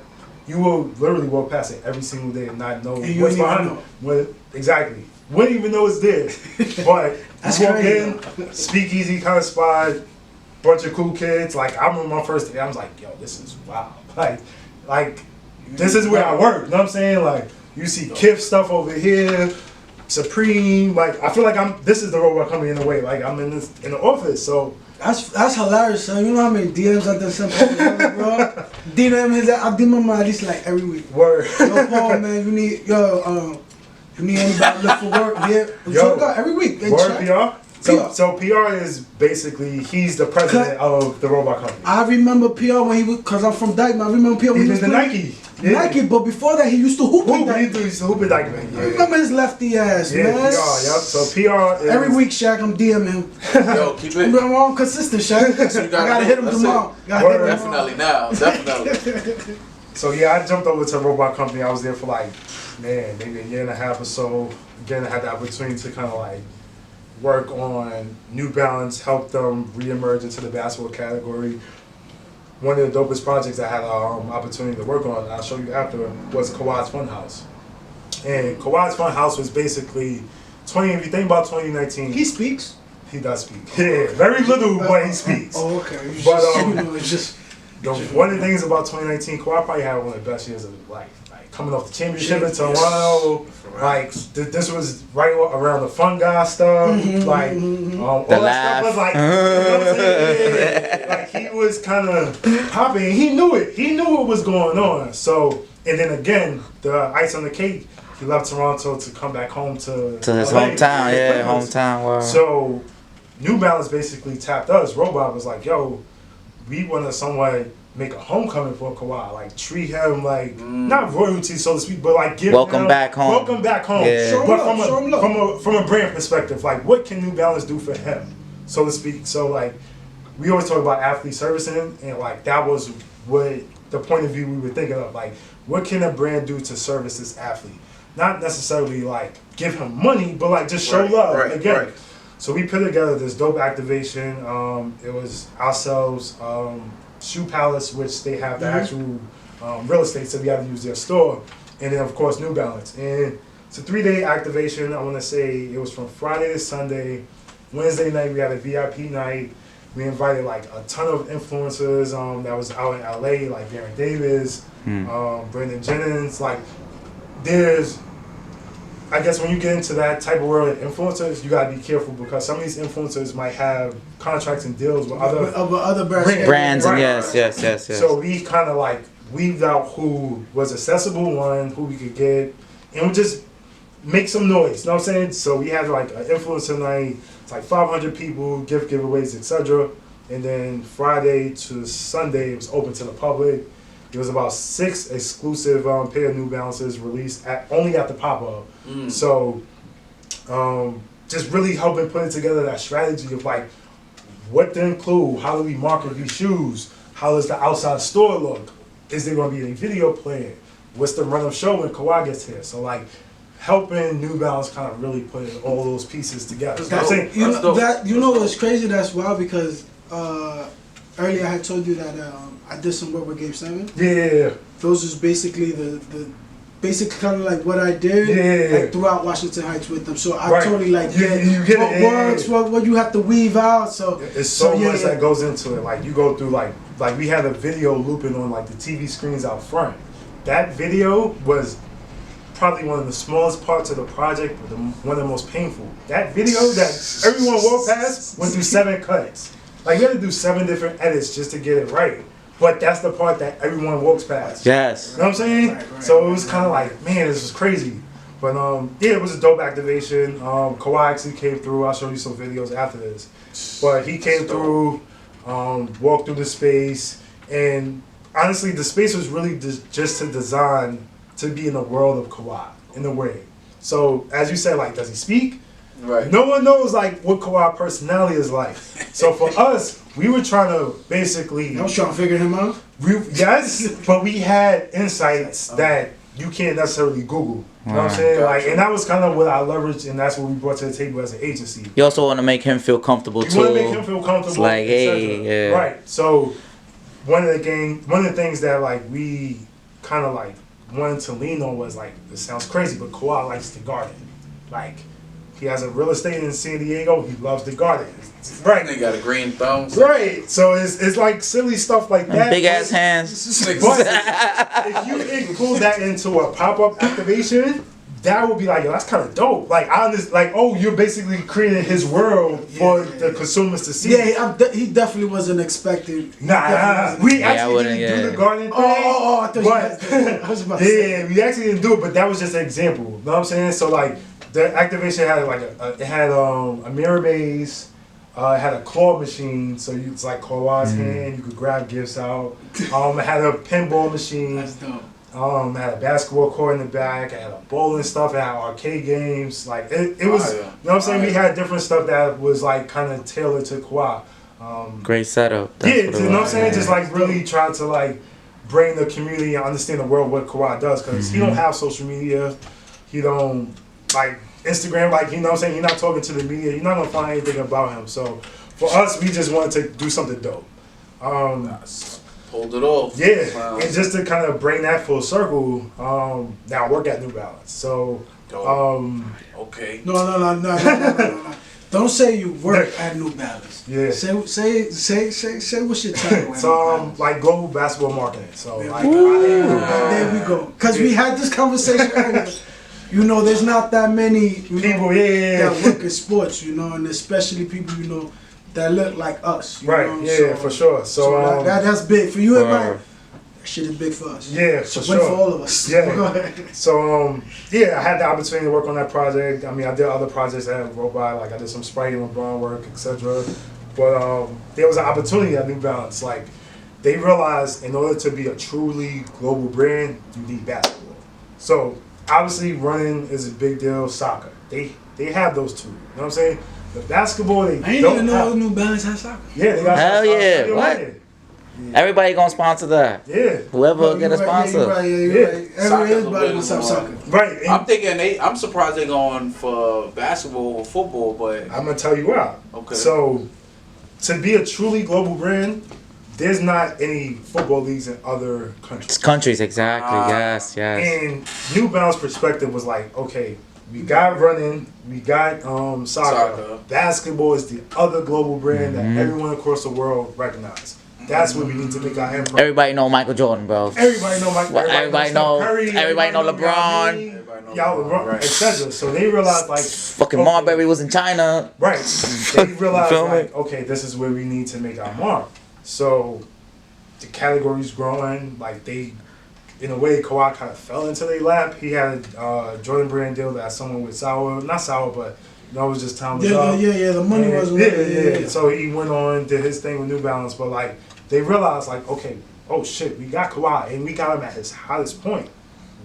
You will literally walk past it every single day and not know what's behind it. Exactly. Wouldn't even know it's there. But you walk in, speakeasy kind of spot, bunch of cool kids. Like, I remember my first day, I was like, yo, this is wow. Like, this is where I work. You know what I'm saying? Like, you see Kif stuff over here, Supreme. Like, I feel like this is the Robot Company in a way. Like, I'm in the office, so. That's hilarious, son. You know how many DMs I done sent people, bro? I DM him at least like every week. Word. Yo, Paul, man, you need anybody to look for work? Yeah. So every week. They Word check. PR? So PR is basically, he's the president of the Robot Company. I remember PR when he was, cause I'm from Dykeman. I remember PR when he was the Nike. Yeah. Nike, but before that he used to hoop in Dykeman. He used to hoop in Dykeman. Yeah. I remember his lefty ass, man. PR, yep. So PR is... Every week, Shaq, I'm DMing him. Yo, keep it. I'm all consistent, Shaq. So you I gotta hit him tomorrow. Definitely now. Definitely. So yeah, I jumped over to Robot Company. I was there for like, man, maybe a year and a half or so. Again, I had the opportunity to kind of like work on New Balance, help them reemerge into the basketball category. One of the dopest projects I had an opportunity to work on, I'll show you after, was Kawhi's Funhouse. And Kawhi's Funhouse was basically if you think about 2019. He speaks. He does speak. Yeah, very little, but he speaks. Oh, okay. But it's just one of the things about 2019, Kawhi probably had one of the best years of his life. Like coming off the championship in Toronto, like this was right around the fun guy stuff. All that stuff was like, you know what I'm saying? Yeah. Like he was kind of popping. He knew it. He knew what was going on. So, and then again, the ice on the cake. He left Toronto to come back home to his LA, hometown. Yeah, hometown. Wow. So, New Balance basically tapped us. Robot was like, yo, we want to somewhat make a homecoming for Kawhi. Like, treat him like, not royalty, so to speak, but like give welcome him, back home. Welcome back home. Yeah. But from a brand perspective, like, what can New Balance do for him, so to speak? So, like, we always talk about athlete servicing, and like, that was what the point of view we were thinking of. Like, what can a brand do to service this athlete? Not necessarily like give him money, but like just show love again. So we put together this dope activation. It was ourselves, Shoe Palace, which they have the actual real estate, so we have to use their store, and then of course New Balance. And it's a 3-day activation. I want to say it was from Friday to Sunday. Wednesday night we had a VIP night. We invited like a ton of influencers that was out in LA, like Baron Davis, Brandon Jennings. Like, I guess when you get into that type of world of influencers, you gotta be careful because some of these influencers might have contracts and deals with other brands. Right. And yes. So we kind of like weaved out who was accessible, who we could get, and we just make some noise. You know what I'm saying? So we had like an influencer night. It's like 500 people, giveaways, etc. And then Friday to Sunday, it was open to the public. There was about 6 exclusive pair of New Balances released only at the pop-up. So just really helping putting together that strategy of like what to include, how do we market these shoes, how does the outside store look, is there going to be a video playing, what's the run of show when Kawhi gets here. So like helping New Balance kind of really put all those pieces together. You know what's crazy? That's wild because earlier I had told you that I did some work with Game 7. Yeah. Those is basically the basic kind of like what I did like throughout Washington Heights with them. So I totally like what works, what you have to weave out. So it's so much that goes into it. Like you go through like we had a video looping on like the TV screens out front. That video was probably one of the smallest parts of the project, but one of the most painful. That video that everyone walked past went through 7 cuts. Like we had to do 7 different edits just to get it right. But that's the part that everyone walks past. Yes. You know what I'm saying? Right. So it was kind of like, man, this was crazy. But yeah, it was a dope activation. Kawhi actually came through. I'll show you some videos after this. But he came through, walked through the space, and honestly, the space was really just to design to be in the world of Kawhi in a way. So as you said, like, does he speak? Right. No one knows like what Kawhi's personality is like. So for us, we were trying to basically. I was trying to figure him out. Yes, but we had insights that you can't necessarily Google. You know what I'm saying? Gotcha. Like, and that was kind of what I leveraged, and that's what we brought to the table as an agency. You also want to make him feel comfortable too. You want to make him feel comfortable. It's like, hey, yeah. Right. So one of the things that like we kind of like wanted to lean on was like, this sounds crazy, but Kawhi likes the garden. Like, he has a real estate in San Diego. He loves the garden. Right. They got a green thumb. Right. So it's like silly stuff like that. Big ass hands. But if you include that into a pop-up activation, that would be like, yo, that's kind of dope. Like, you're basically creating his world for the consumers to see. Yeah, he definitely wasn't expecting. We actually didn't do the garden thing. I thought I was about to say. We actually didn't do it, but that was just an example. You know what I'm saying? So like, the activation had like a mirror maze. It had a claw machine, so it's like Kawhi's hand. You could grab gifts out. It had a pinball machine. That's dope. It had a basketball court in the back. It had a bowling stuff. It had arcade games. Like it was, you know what I'm saying? We had different stuff that was like kind of tailored to Kawhi. Great setup. That's you know what I'm saying? Just like really try to like bring the community and understand the world what Kawhi does, because he don't have social media. He don't like Instagram, like, you know what I'm saying? You're not talking to the media. You're not going to find anything about him. So for us, we just wanted to do something dope. Pulled it off. Yeah. Wow. And just to kind of bring that full circle, now I work at New Balance. So, okay. No. Don't say you work at New Balance. Yeah. Say what's your title? So like global basketball marketing. So like, there we go. Because we had this conversation earlier. You know, there's not that many people, that work in sports, you know, and especially people, you know, that look like us. Right, know? yeah, for sure. So that's big. For you and Mike, that shit is big for us. Yeah, for sure. For all of us. Yeah. So, I had the opportunity to work on that project. I mean, I did other projects that rolled by, like I did some Spidey and LeBron work, etc. But there was an opportunity at New Balance. Like, they realized in order to be a truly global brand, you need basketball. So, obviously, running is a big deal. Soccer, they have those two. You know what I'm saying? The basketball, they I don't even know have. New Balance has soccer. Yeah, they got Hell soccer. yeah! What? Yeah. Everybody gonna sponsor that. Yeah. Whoever get a sponsor. You're right. Everybody wants to have soccer. Right. And I'm thinking I'm surprised they're going for basketball or football, but I'm gonna tell you why. Okay. So, to be a truly global brand, there's not any football leagues in other countries. Countries, exactly. Yes. And New Balance perspective was like, okay, we got running, we got soccer. Basketball is the other global brand that everyone across the world recognizes. That's what we need to make our imprint. Everybody know Michael Jordan, bro. Everybody know Michael. Everybody know. Curry, Everybody know LeBron. Y'all LeBron, etc. So they realized like Fucking Marbury was in China. Right. They realized Feel me? like, okay, this is where we need to make our mark. So the category's growing. Like they in a way, Kawhi kind of fell into their lap. He had a Jordan Brand deal that someone with not sour, but it was just time was up. Yeah, the money wasn't yeah. So he went on, did his thing with New Balance, but like they realized like, okay, oh shit, we got Kawhi and we got him at his hottest point.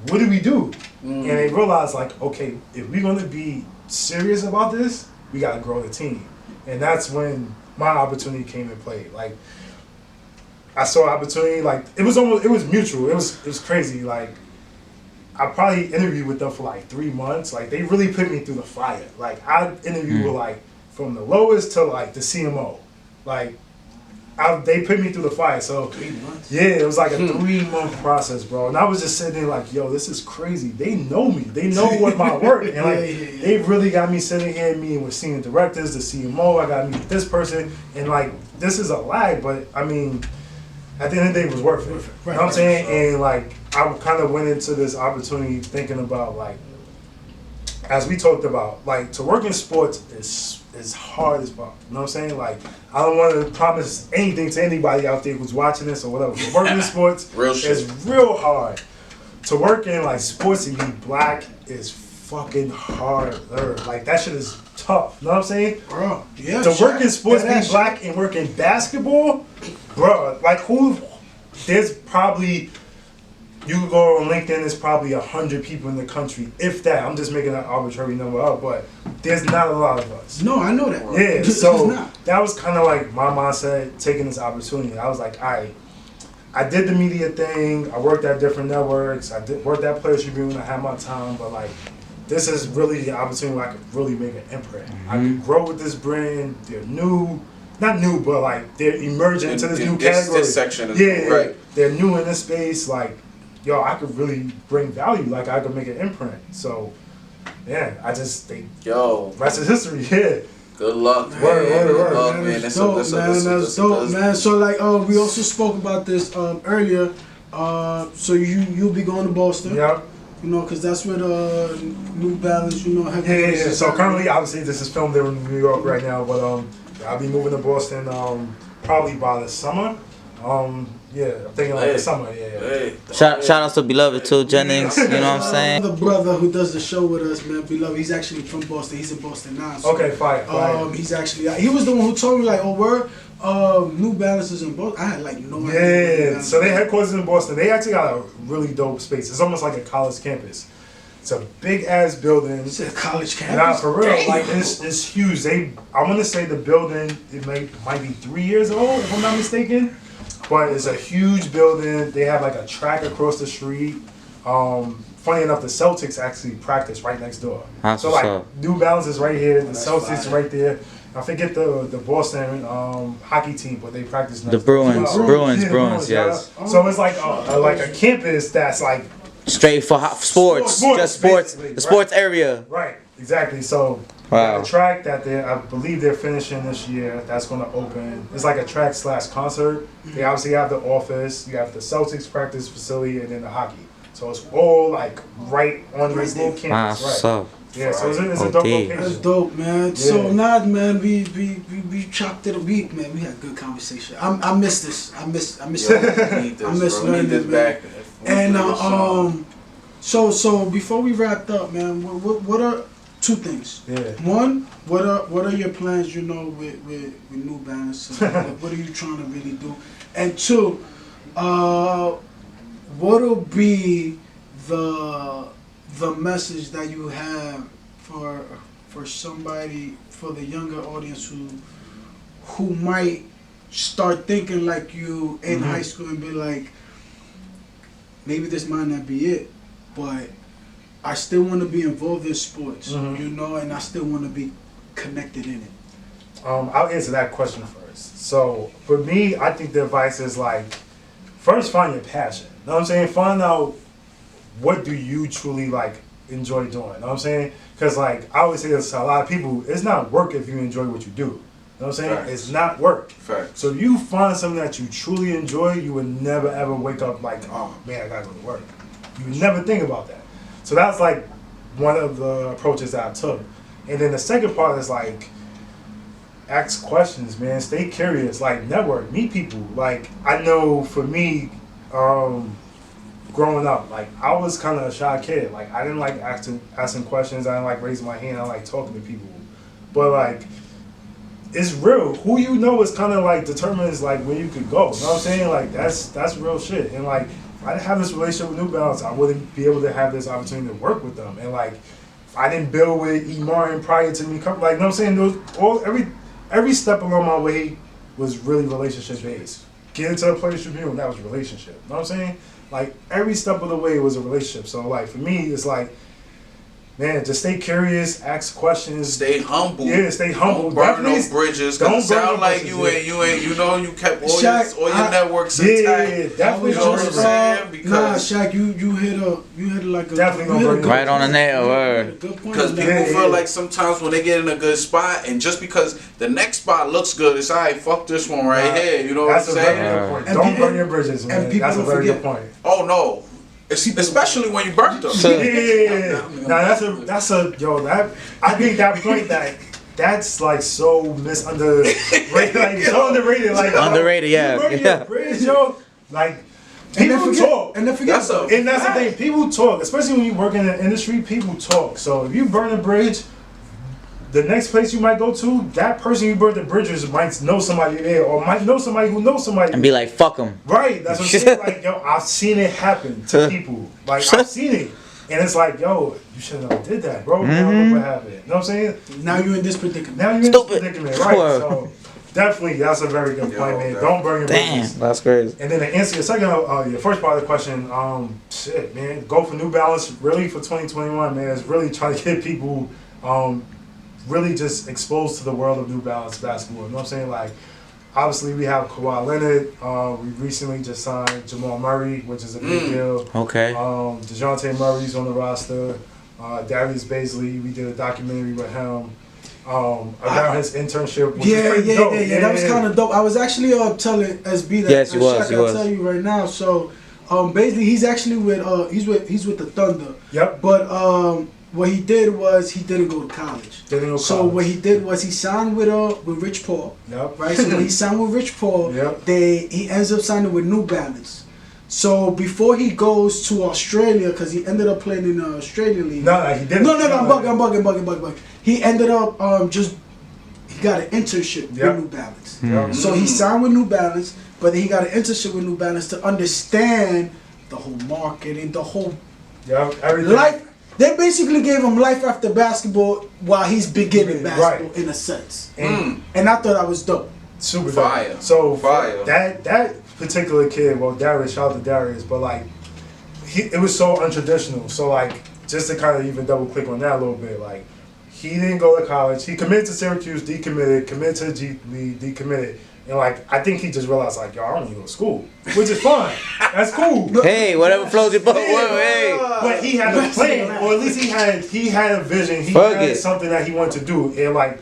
What do we do? And they realized like, okay, if we're gonna be serious about this, we gotta grow the team. And that's when my opportunity came in play. Like I saw opportunity, like it was mutual. It was crazy. Like I probably interviewed with them for like 3 months. Like they really put me through the fire. Like I interviewed with like from the lowest to like the CMO. Like they put me through the fire. So 3 months. Yeah, it was like a 3-month process, bro. And I was just sitting there like, yo, this is crazy. They know me. They know what my work. And like they really got me sitting here meeting with senior directors, the CMO. I got to meet with this person. And like this is a lag, but I mean, at the end of the day, it was worth it. You know what I'm saying? And like I kind of went into this opportunity thinking about like, as we talked about, like to work in sports is hard as fuck. You know what I'm saying? Like I don't want to promise anything to anybody out there who's watching this or whatever. To work in sports is real hard. To work in like sports and be black is fucking harder. Like that shit is tough. You know what I'm saying? Bro, yeah. To work in sports, be black and work in basketball, bro. Like there's probably. You go on LinkedIn, there's probably 100 people in the country, if that. I'm just making an arbitrary number up, but there's not a lot of us. No, I know that. Yeah, so that was kind of like my mindset, taking this opportunity. I was like, I did the media thing. I worked at different networks. Worked at Players Tribune. I had my time, but like, this is really the opportunity where I could really make an imprint. I could grow with this brand. They're new. Not new, but like, they're emerging into this new category. This section is right. They're new in this space. Like, yo, I could really bring value. Like I could make an imprint. So, yeah, rest is history. Yeah. Good luck. Word. Man, that's dope, man. So like, we also spoke about this earlier. So you'll be going to Boston. Yeah. You know, because that's where the New Balance, you know, Yeah. So currently, obviously, this is filmed there in New York right now, but I'll be moving to Boston probably by the summer. Yeah, I'm thinking like the summer, yeah. Shout out to Beloved too, Jennings, you know what I'm saying? The brother who does the show with us, man, Beloved, he's actually from Boston. He's in Boston now. So, okay, fire. He's actually, he was the one who told me, like, oh, word, New Balance is in Boston. I had, like, no idea. Yeah, so they headquarters in Boston. They actually got a really dope space. It's almost like a college campus. It's a big-ass building. It's a college campus? Nah, for real. Damn. Like, it's huge. I want to say the building, it might be 3 years old, if I'm not mistaken. But it's a huge building. They have like a track across the street. Funny enough, the Celtics actually practice right next door. That's so like up. New Balance is right here. The Celtics right there. I forget the Boston hockey team, but they practice next The Bruins, yes. So it's like a campus that's like straight for sports, just sports, the sports area. Right, exactly. So the track that I believe they're finishing this year, that's going to open. It's like a track / concert. They obviously have the office, you have the Celtics practice facility, and then the hockey. So it's all like right on this little campus, right? So. Yeah, so it's a dope location. That's dope, man. Yeah. So man, we chopped it a week, man. We had a good conversation. I miss this. I miss learning this back. And so before we wrapped up, man, what are two things? Yeah. One, what are your plans? You know, with New Balance. What are you trying to really do? And two, what'll be the message that you have for somebody, for the younger audience who might start thinking like you in high school and be like, maybe this might not be it, but I still want to be involved in sports, you know, and I still want to be connected in it. I'll answer that question first. So for me, I think the advice is like, first find your passion. You know what I'm saying? Find out what do you truly like enjoy doing. You know what I'm saying? Because like I always say this to a lot of people, it's not work if you enjoy what you do. You know what I'm saying? Facts. It's not work. Facts. So if you find something that you truly enjoy, you would never ever wake up like, oh man, I gotta go to work. You would never think about that. So that's like one of the approaches that I took. And then the second part is like, ask questions, man. Stay curious. Like network, meet people. Like I know for me, growing up, like I was kind of a shy kid. Like I didn't like asking questions. I didn't like raising my hand. I like talking to people. But like, it's real. Who you know is kind of like determines like where you could go. You know what I'm saying? Like that's real shit. And like, if I didn't have this relationship with New Balance, I wouldn't be able to have this opportunity to work with them. And like, if I didn't build with E. Martin prior to me coming, like, you know what I'm saying? Those every step along my way was really relationship based. Getting to a Players Tribune, that was a relationship. You know what I'm saying? Like, every step of the way was a relationship. So, like, for me, it's like, man, just stay curious, ask questions. Stay humble. Yeah, stay humble. Don't burn Definitely, no bridges. don't Don't sound burn no like bridges, you ain't, you kept all Shaq, your networks intact. Yeah, definitely. You know what I'm saying? Because Shaq, you hit like a Definitely you don't hit burn Right on the nail, word. Good point. Because people Yeah, feel yeah. like sometimes when they get in a good spot, and just because the next spot looks good, it's alright, fuck this one right here. You know what I'm That's a very saying? good point. And Don't people- burn your bridges, man. and people That's a don't very forget. good point. Oh no. Especially when you burnt them. Yeah. Now that's a yo. I think that point that's like so misunderrated. Like so underrated. Like Underrated, yeah. You burn Yeah. your bridge, yo. Like And they people forget. talk. And they forget. That's a- And that's the thing, people talk, especially when you work in the industry, people talk. So if you burn a bridge, the next place you might go to, that person you burned the bridges might know somebody there, or might know somebody who knows somebody. And be like, fuck them. Right, that's what I'm saying. Like, yo, I've seen it happen to people. Like, I've seen it. And it's like, yo, you should have never did that, bro. Now look what happened. You know what I'm saying? Now you're in this predicament. Now you're in this Stupid. predicament, right? Word. So, definitely, that's a very good point, man. Don't burn your Damn, bridges. that's crazy. And then to answer your second, your first part of the question, shit, man, go for New Balance. Really for 2021, man, is really trying to get people, really just exposed to the world of New Balance basketball. You know what I'm saying? Like, obviously we have Kawhi Leonard. We recently just signed Jamal Murray, which is a big deal. Okay. DeJounte Murray's on the roster. Darius Baisley, we did a documentary with him. Around his internship. Which Yeah, was pretty dope. That was kind of dope. I was actually telling SB that. Yes, he was, Shaq, he I'll was. tell you right now. So, basically, he's actually with he's with the Thunder. Yep. But what he did was he didn't go to college. Didn't go to So college. what he did was he signed with Rich Paul. Yep. Right. So when he signed with Rich Paul, Yep. he ends up signing with New Balance. So before he goes to Australia, because he ended up playing in the Australian League. No, he didn't. No, I'm bugging. He ended up he got an internship Yep. with New Balance. Yep. So he signed with New Balance, but then he got an internship with New Balance to understand the whole marketing, the whole Yep. Everything. life. They basically gave him life after basketball while he's beginning basketball Right. in a sense. And And I thought that was dope. super Fire. dope. So Fire. that particular kid, well, Darius, shout out to Darius, but like, it was so untraditional. So like, just to kind of even double click on that a little bit, like, he didn't go to college. He committed to Syracuse, decommitted, committed to G League, decommitted. And like, I think he just realized like, yo, I don't need to go to school, which is fine. That's cool. Hey, whatever floats your boat. Yeah, Whoa, hey. But he had a plan, or at least he had a vision. He Fuck had it. something that he wanted to do, and like,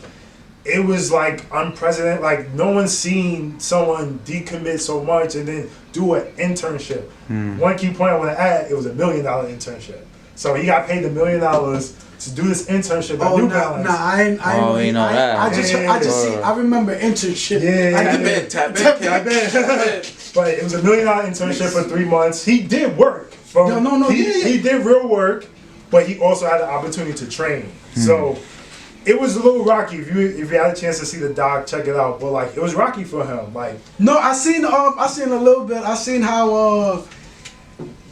it was like unprecedented. Like, no one's seen someone decommit so much and then do an internship. One key point I want to add: it was $1 million internship. So he got paid $1 million to do this internship at New Balance. I ain't Oh, you know that. I just see. I remember internship. Yeah, I yeah, did- Tap in. But it was $1 million internship for 3 months. He did work. He did real work, but he also had the opportunity to train. So it was a little rocky. If you had a chance to see the doc, check it out. But like, it was rocky for him. Like, No, I seen a little bit. I seen how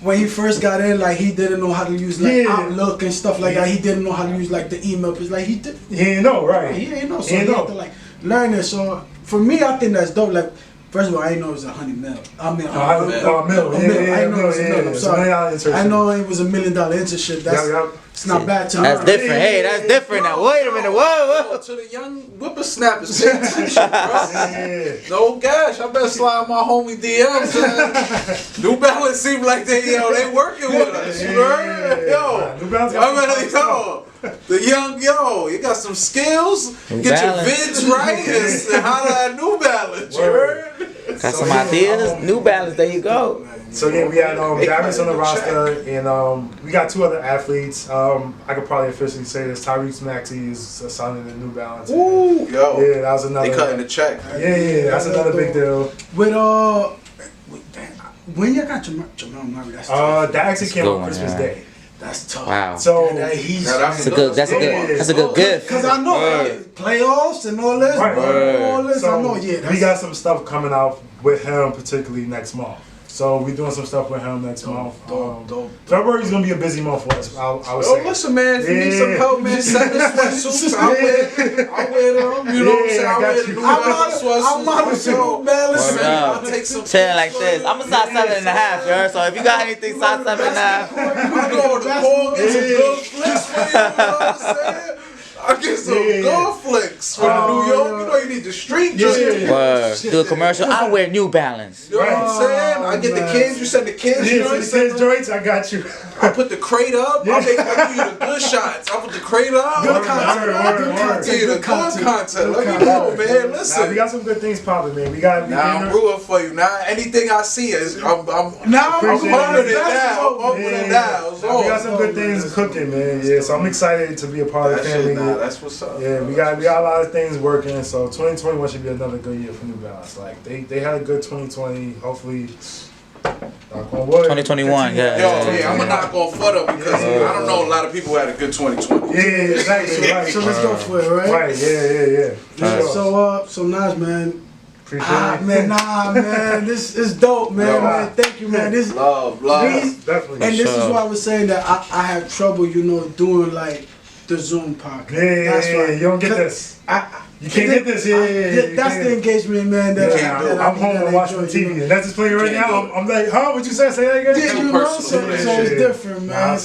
when he first got in, like he didn't know how to use like Yeah. Outlook and stuff like that. He didn't know how to use like the email. It's like he did. he didn't know, right? He didn't know, so He he didn't had know. to like learn it. So for me, I think that's dope. Like, first of all, I didn't know it was $100 million. I mean, Mil. I Yeah, didn't know it was $1 million. I'm It's sorry. $1 million internship. I know it was $1 million internship. That's Yep. it's not bad to That's learn. different. Hey, that's different now. Wait a minute. Whoa. To the young whippersnappers, pay attention, bro. Yeah. No gosh, I better slide my homie DMs. Man. New Balance seem like they working with us. You heard? Yo, New Balance got I some better stuff. the young you got some skills. New Get Balance. your vids right and holla at New Balance. You Word. heard? Got some ideas. New Balance. There you go. So yeah, we had Darius on the roster, and we got 2 other athletes. I could probably officially say this: Tyrese Maxey is signing a New Balance. Ooh, yo, Yeah, that was another. they cutting the check. Yeah, that's another big deal. With when you got Jamal Murray, that's tough. That actually came on one, Christmas yeah. Day. That's tough. Wow. So That's a good gift. Because I know playoffs and all this, all this. So I know. Yeah, we got some stuff coming out with him, particularly next month. So we're doing some stuff with him next month. February's gonna be a busy month for us. I would say. Listen, man, if you need some help, man, send the sweatsuits. I wear them. You know what I'm saying? I wear the New Balance sweatsuits. I'm out of New Balance. I'll take some. Saying like this, I'm a size 7.5, you heard? So if you got anything size 7.5, I'm going to Paul, get some good flicks for you. You know what I'm saying? I get some good flicks from New York. You know you need the street joint. Word. Do a commercial. I wear New Balance. You know what I'm saying? I get the kids. You send the kids joints. Kids joints, I got you. I put the crate up. I give you the good shots. I put the crate up. Good content. Good content. Let me know, man. Listen. We got some good things popping, man. We got. I'm rooting for you. Now anything I see is I'm bumping it down. We got some good things cooking, man. Yeah, so I'm excited to be a part of the family. That's what's up. Yeah, we got a lot of things working. So 2021 should be another good year for New Balance. Like they had a good 2020. Hopefully, 2021, yeah. I'm gonna knock on foot up because I don't know a lot of people who had a good 2020. Yeah, exactly. Right. So let's go for it, right? Right. Yeah. So Naj, man. Appreciate it. Man, this is dope, man. Man, thank you, man. This love, definitely. And this is why I was saying that I have trouble, doing like the Zoom podcast. Yeah, that's right. You don't get this. You can't get this. That's the engagement, man. That I'm home and watching TV, and that's just playing right now. I'm like, huh? What you say? Say that again. Yeah, you know, so it's different, man. I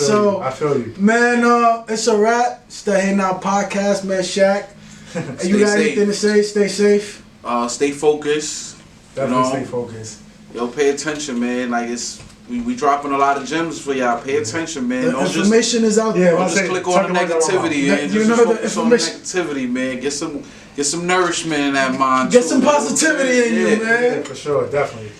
feel you. Man, it's a wrap. It's the Hey Now podcast, man. Shaq, you got anything to say? Stay safe. Stay focused. Definitely stay focused. Yo, pay attention, man. Like we dropping a lot get gems for y'all. Pay attention, man. The information is out there. Don't just click on the negativity, man. Just focus on the negativity, man. Get some nourishment in that mind. Get some positivity in you, man. Yeah, for sure, definitely.